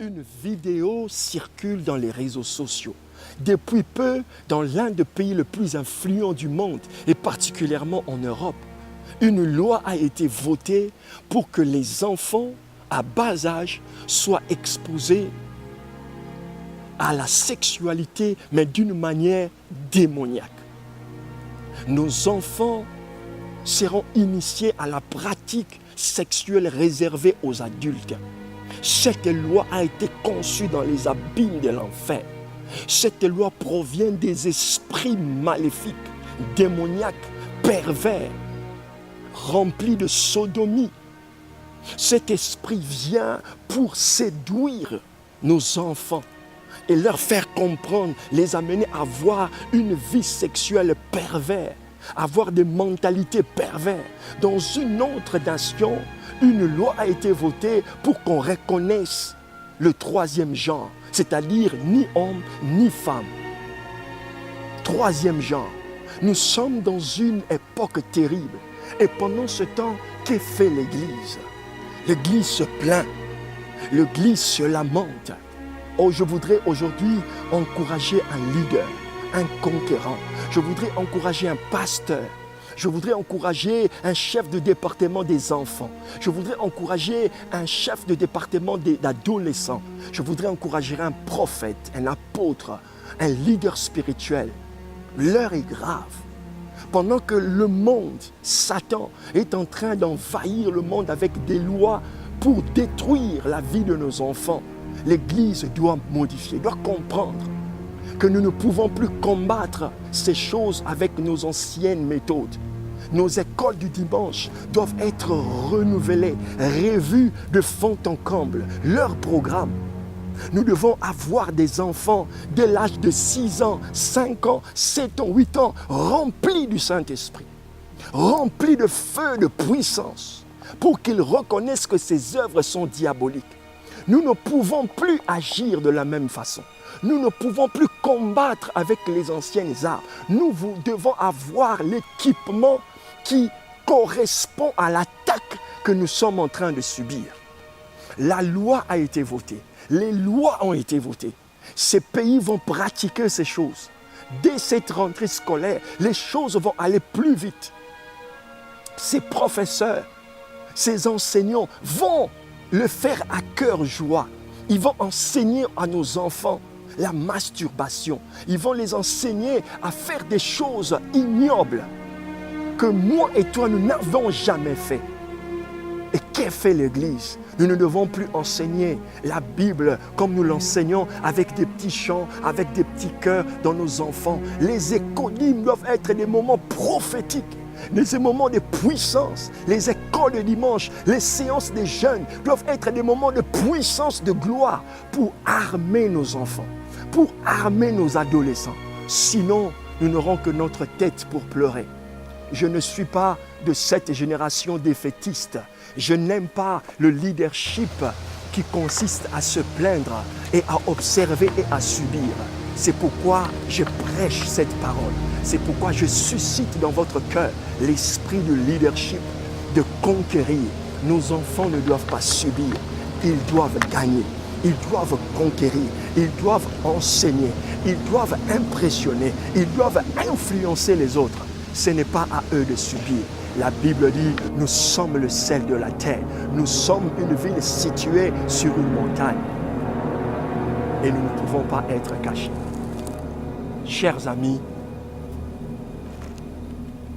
Une vidéo circule dans les réseaux sociaux. Depuis peu, dans l'un des pays les plus influents du monde, et particulièrement en Europe, une loi a été votée pour que les enfants à bas âge soient exposés à la sexualité, mais d'une manière démoniaque. Nos enfants seront initiés à la pratique sexuelle réservée aux adultes. Cette loi a été conçue dans les abîmes de l'enfer. Cette loi provient des esprits maléfiques, démoniaques, pervers, remplis de sodomie. Cet esprit vient pour séduire nos enfants et leur faire comprendre, les amener à avoir une vie sexuelle perverse, avoir des mentalités perverses. Dans une autre nation, une loi a été votée pour qu'on reconnaisse le troisième genre, c'est-à-dire ni homme ni femme. Troisième genre. Nous sommes dans une époque terrible. Et pendant ce temps, que fait l'Église? L'Église se plaint. L'Église se lamente. Oh, je voudrais aujourd'hui encourager un leader, un conquérant. Je voudrais encourager un pasteur. Je voudrais encourager un chef de département des enfants. Je voudrais encourager un chef de département d'adolescents. Je voudrais encourager un prophète, un apôtre, un leader spirituel. L'heure est grave. Pendant que le monde, Satan, est en train d'envahir le monde avec des lois pour détruire la vie de nos enfants, l'Église doit modifier, doit comprendre que nous ne pouvons plus combattre ces choses avec nos anciennes méthodes. Nos écoles du dimanche doivent être renouvelées, revues de fond en comble, leur programme. Nous devons avoir des enfants dès l'âge de 6 ans, 5 ans, 7 ans, 8 ans, remplis du Saint-Esprit, remplis de feu, de puissance, pour qu'ils reconnaissent que ces œuvres sont diaboliques. Nous ne pouvons plus agir de la même façon. Nous ne pouvons plus combattre avec les anciennes armes. Nous devons avoir l'équipement qui correspond à l'attaque que nous sommes en train de subir. La loi a été votée. Les lois ont été votées. Ces pays vont pratiquer ces choses. Dès cette rentrée scolaire, les choses vont aller plus vite. Ces professeurs, ces enseignants vont le faire à cœur joie. Ils vont enseigner à nos enfants la masturbation. Ils vont les enseigner à faire des choses ignobles que moi et toi, nous n'avons jamais fait. Et qu'est fait l'Église? Nous ne devons plus enseigner la Bible comme nous l'enseignons avec des petits chants, avec des petits chœurs dans nos enfants. Les écoles doivent être des moments prophétiques, des moments de puissance. Les écoles de dimanche, les séances des jeunes doivent être des moments de puissance, de gloire pour armer nos enfants, pour armer nos adolescents. Sinon, nous n'aurons que notre tête pour pleurer. Je ne suis pas de cette génération défaitiste. Je n'aime pas le leadership qui consiste à se plaindre et à observer et à subir. C'est pourquoi je prêche cette parole. C'est pourquoi je suscite dans votre cœur l'esprit de leadership, de conquérir. Nos enfants ne doivent pas subir, ils doivent gagner. Ils doivent conquérir, ils doivent enseigner, ils doivent impressionner, ils doivent influencer les autres. Ce n'est pas à eux de subir. La Bible dit, nous sommes le sel de la terre. Nous sommes une ville située sur une montagne. Et nous ne pouvons pas être cachés. Chers amis,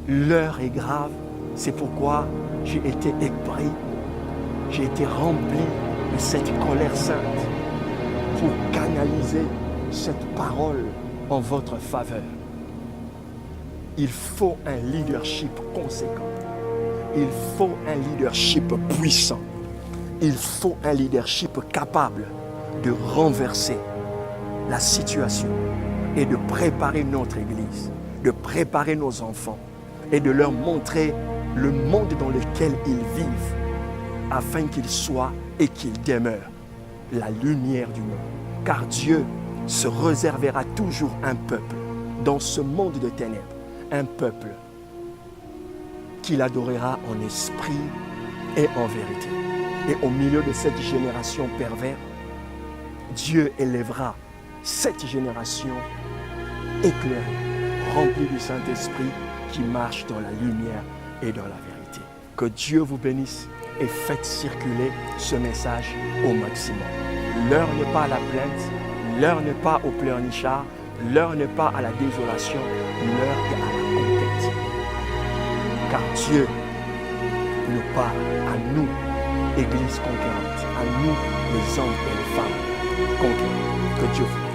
l'heure est grave. C'est pourquoi j'ai été épris, j'ai été rempli de cette colère sainte pour canaliser cette parole en votre faveur. Il faut un leadership conséquent. Il faut un leadership puissant. Il faut un leadership capable de renverser la situation et de préparer notre Église, de préparer nos enfants et de leur montrer le monde dans lequel ils vivent afin qu'ils soient et qu'ils demeurent la lumière du monde. Car Dieu se réservera toujours un peuple dans ce monde de ténèbres. Un peuple qu'il adorera en esprit et en vérité. Et au milieu de cette génération perverse, Dieu élèvera cette génération éclairée, remplie du Saint-Esprit, qui marche dans la lumière et dans la vérité. Que Dieu vous bénisse et faites circuler ce message au maximum. L'heure n'est pas à la plainte, l'heure n'est pas au pleurnichard, l'heure n'est pas à la désolation, l'heure est à la conquête. Car Dieu nous parle à nous, Église conquérante, à nous, les hommes et les femmes conquérants. Que Dieu vous bénisse.